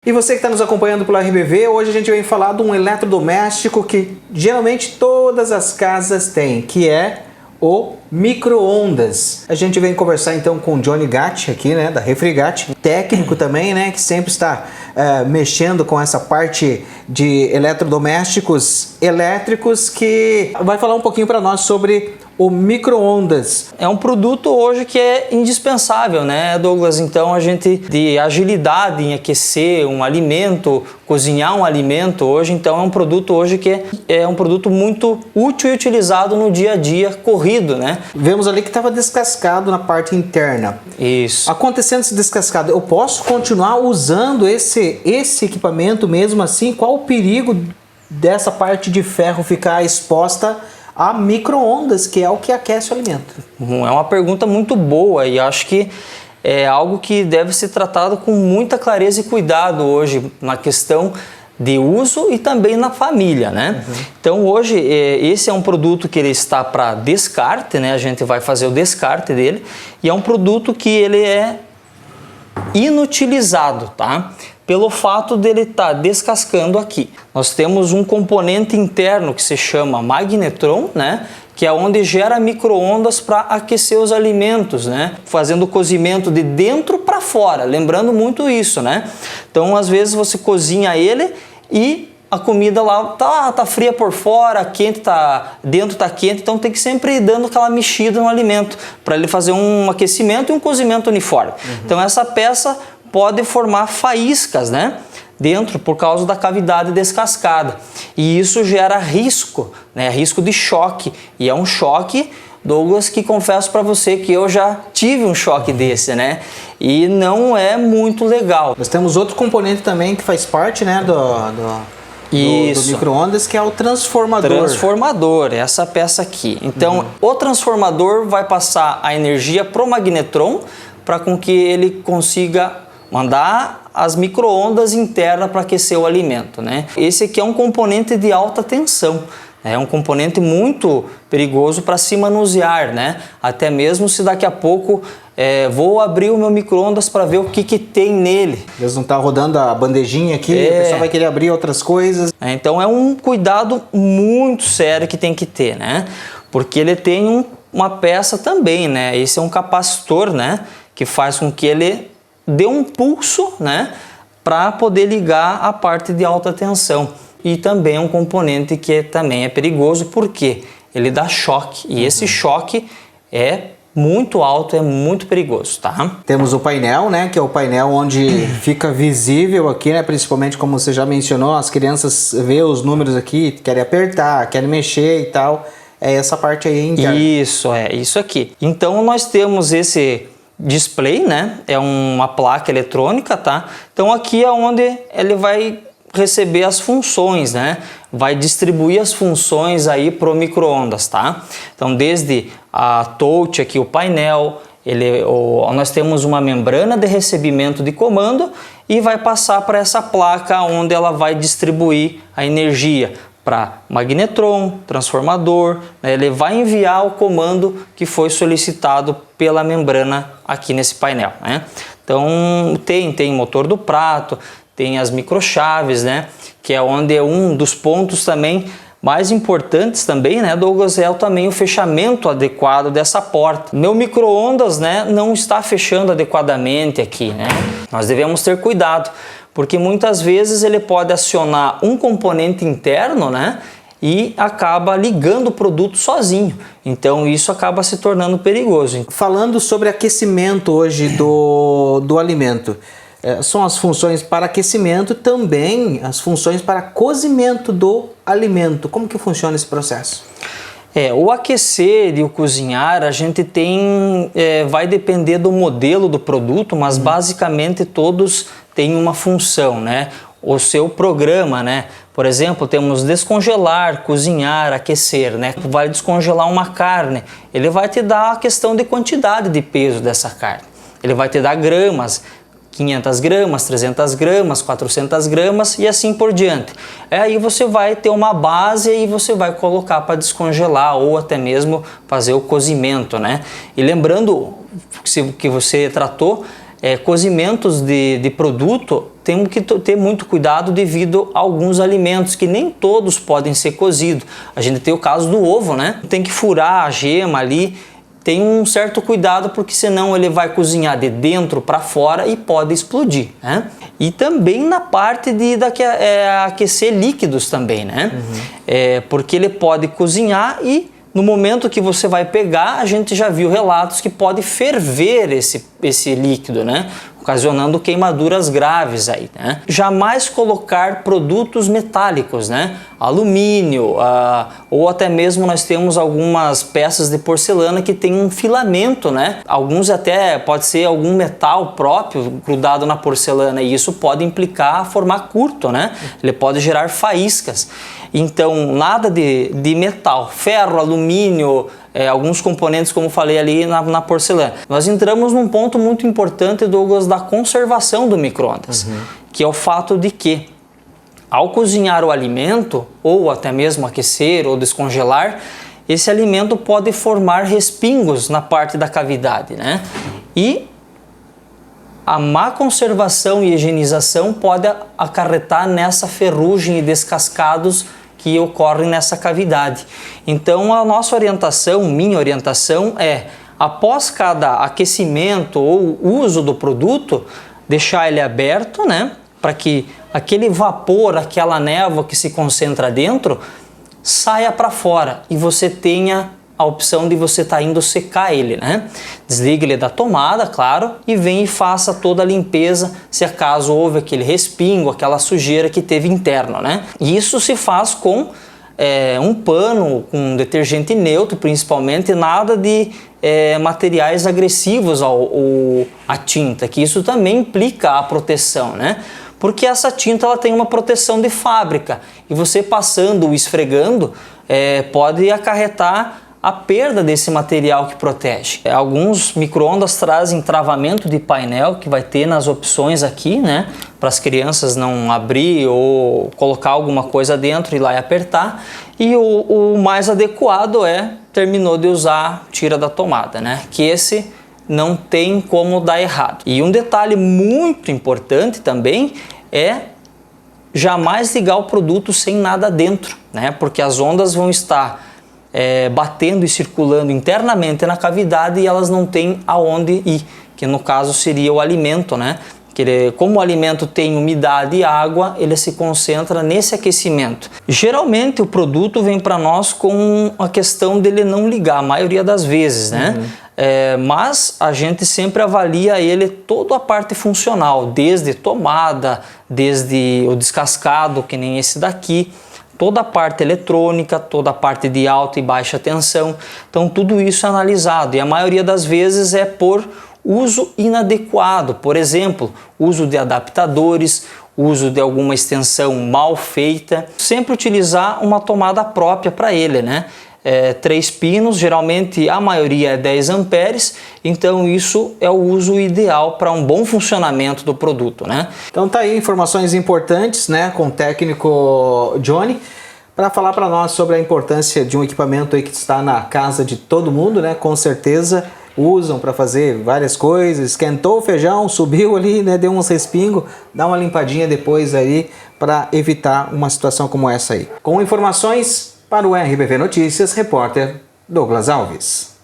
E você que está nos acompanhando pelo RBV, hoje a gente vem falar de um eletrodoméstico que geralmente todas as casas têm, que é o micro-ondas. A gente vem conversar então com o Johnny Gatti aqui, né, da Refrigatti, técnico também, né, que sempre está mexendo com essa parte de eletrodomésticos elétricos, que vai falar um pouquinho para nós sobre o micro-ondas. É um produto hoje que é indispensável, né, Douglas? Então a gente de agilidade em aquecer um alimento, cozinhar um alimento hoje, então é um produto hoje que é um produto muito útil e utilizado no dia a dia corrido, né? Vemos ali que estava descascado na parte interna. Isso. Acontecendo esse descascado, eu posso continuar usando esse equipamento mesmo assim? Qual o perigo dessa parte de ferro ficar exposta a micro-ondas, que é o que aquece o alimento? É uma pergunta muito boa e acho que é algo que deve ser tratado com muita clareza e cuidado hoje na questão de uso e também na família, né? Então hoje esse é um produto que ele está para descarte, né? A gente vai fazer o descarte dele e é um produto que ele é inutilizado, tá? Pelo fato dele estar descascando aqui. Nós temos um componente interno que se chama magnetron, né? Que é onde gera micro-ondas para aquecer os alimentos, né? Fazendo o cozimento de dentro para fora, lembrando muito isso, né? Então às vezes você cozinha ele e a comida lá tá fria por fora, quente dentro tá quente, então tem que sempre ir dando aquela mexida no alimento para ele fazer um aquecimento e um cozimento uniforme. Então essa peça pode formar faíscas, né, dentro por causa da cavidade descascada. E isso gera risco, né, risco de choque. E é um choque, Douglas, que confesso para você que eu já tive um choque desse, né? E não é muito legal. Nós temos outro componente também que faz parte, né, do micro-ondas, que é o transformador. Transformador, essa peça aqui. Então, o transformador vai passar a energia pro magnetron para com que ele consiga mandar as micro-ondas internas para aquecer o alimento, né? Esse aqui é um componente de alta tensão. É um componente muito perigoso para se manusear, né? Até mesmo se daqui a pouco vou abrir o meu micro-ondas para ver o que tem nele. Eles não tá rodando a bandejinha aqui, o pessoal vai querer abrir outras coisas. Então é um cuidado muito sério que tem que ter, né? Porque ele tem uma peça também, né? Esse é um capacitor, né? Que faz com que ele dê um pulso, né? Para poder ligar a parte de alta tensão. E também é um componente que também é perigoso, porque ele dá choque. E esse choque é muito alto, é muito perigoso, tá? Temos o painel, né? Que é o painel onde fica visível aqui, né? Principalmente como você já mencionou, as crianças vê os números aqui, querem apertar, querem mexer e tal. É essa parte aí interna. Isso, é isso aqui. Então nós temos esse display, né? É uma placa eletrônica, tá? Então aqui é onde ele vai receber as funções, né? Vai distribuir as funções aí pro micro-ondas, tá? Então desde a touch aqui, o painel, nós temos uma membrana de recebimento de comando e vai passar para essa placa onde ela vai distribuir a energia para magnetron, transformador, né? Ele vai enviar o comando que foi solicitado pela membrana aqui nesse painel, né? Então tem motor do prato, tem as microchaves, né? Que é onde é um dos pontos também mais importantes também, né, Douglas, é também o fechamento adequado dessa porta. Meu micro-ondas, né, não está fechando adequadamente aqui, né? Nós devemos ter cuidado, porque muitas vezes ele pode acionar um componente interno, né, e acaba ligando o produto sozinho. Então isso acaba se tornando perigoso. Falando sobre aquecimento hoje do alimento, são as funções para aquecimento, também as funções para cozimento do alimento. Como que funciona esse processo? O aquecer e o cozinhar, a gente tem, vai depender do modelo do produto, mas basicamente todos têm uma função, né? O seu programa, né? Por exemplo, temos descongelar, cozinhar, aquecer, né? Vai descongelar uma carne, ele vai te dar a questão de quantidade de peso dessa carne. Ele vai te dar gramas, 500 gramas, 300 gramas, 400 gramas e assim por diante. Aí você vai ter uma base e você vai colocar para descongelar ou até mesmo fazer o cozimento, né? E lembrando que você tratou, cozimentos de produto temos que ter muito cuidado devido a alguns alimentos que nem todos podem ser cozidos. A gente tem o caso do ovo, né? Tem que furar a gema ali, tem um certo cuidado porque senão ele vai cozinhar de dentro para fora e pode explodir, né? E também na parte de aquecer líquidos também, né? Porque ele pode cozinhar e no momento que você vai pegar, a gente já viu relatos que pode ferver esse líquido, né? Ocasionando queimaduras graves aí, né? Jamais colocar produtos metálicos, né? Alumínio, ou até mesmo nós temos algumas peças de porcelana que tem um filamento, né? Alguns até pode ser algum metal próprio grudado na porcelana e isso pode implicar formar curto, né? Ele pode gerar faíscas. Então, nada de metal, ferro, alumínio, alguns componentes, como falei ali na porcelana. Nós entramos num ponto muito importante, Douglas, da conservação do micro-ondas, que é o fato de que, ao cozinhar o alimento, ou até mesmo aquecer ou descongelar, esse alimento pode formar respingos na parte da cavidade, né? E a má conservação e higienização pode acarretar nessa ferrugem e descascados que ocorrem nessa cavidade. Então a nossa orientação, minha orientação é, após cada aquecimento ou uso do produto, deixar ele aberto, né? Para que aquele vapor, aquela névoa que se concentra dentro, saia para fora e você tenha a opção de você estar indo secar ele, né? Desliga ele da tomada, claro, e vem e faça toda a limpeza, se acaso houve aquele respingo, aquela sujeira que teve interno, né? E isso se faz com um pano, com detergente neutro principalmente, nada de materiais agressivos à tinta, que isso também implica a proteção, né? Porque essa tinta ela tem uma proteção de fábrica e você passando ou esfregando pode acarretar a perda desse material que protege. Alguns micro-ondas trazem travamento de painel que vai ter nas opções aqui, né? Para as crianças não abrir ou colocar alguma coisa dentro e lá e apertar. E o mais adequado terminou de usar, tira da tomada, né? Que esse não tem como dar errado. E um detalhe muito importante também é jamais ligar o produto sem nada dentro, né? Porque as ondas vão estar batendo e circulando internamente na cavidade e elas não têm aonde ir, que no caso seria o alimento, né? Como o alimento tem umidade e água, ele se concentra nesse aquecimento. Geralmente o produto vem para nós com a questão dele não ligar, a maioria das vezes, né? Mas a gente sempre avalia ele toda a parte funcional, desde tomada, desde o descascado, que nem esse daqui, toda a parte eletrônica, toda a parte de alta e baixa tensão. Então tudo isso é analisado e a maioria das vezes é por uso inadequado. Por exemplo, uso de adaptadores, uso de alguma extensão mal feita. Sempre utilizar uma tomada própria para ele, né? 3 pinos, geralmente a maioria é 10 amperes, então isso é o uso ideal para um bom funcionamento do produto, né? Então tá aí informações importantes, né, com o técnico Johnny, para falar para nós sobre a importância de um equipamento aí que está na casa de todo mundo, né? Com certeza usam para fazer várias coisas, esquentou o feijão, subiu ali, né, deu uns respingos, dá uma limpadinha depois aí para evitar uma situação como essa aí. Com informações para o RBV Notícias, repórter Douglas Alves.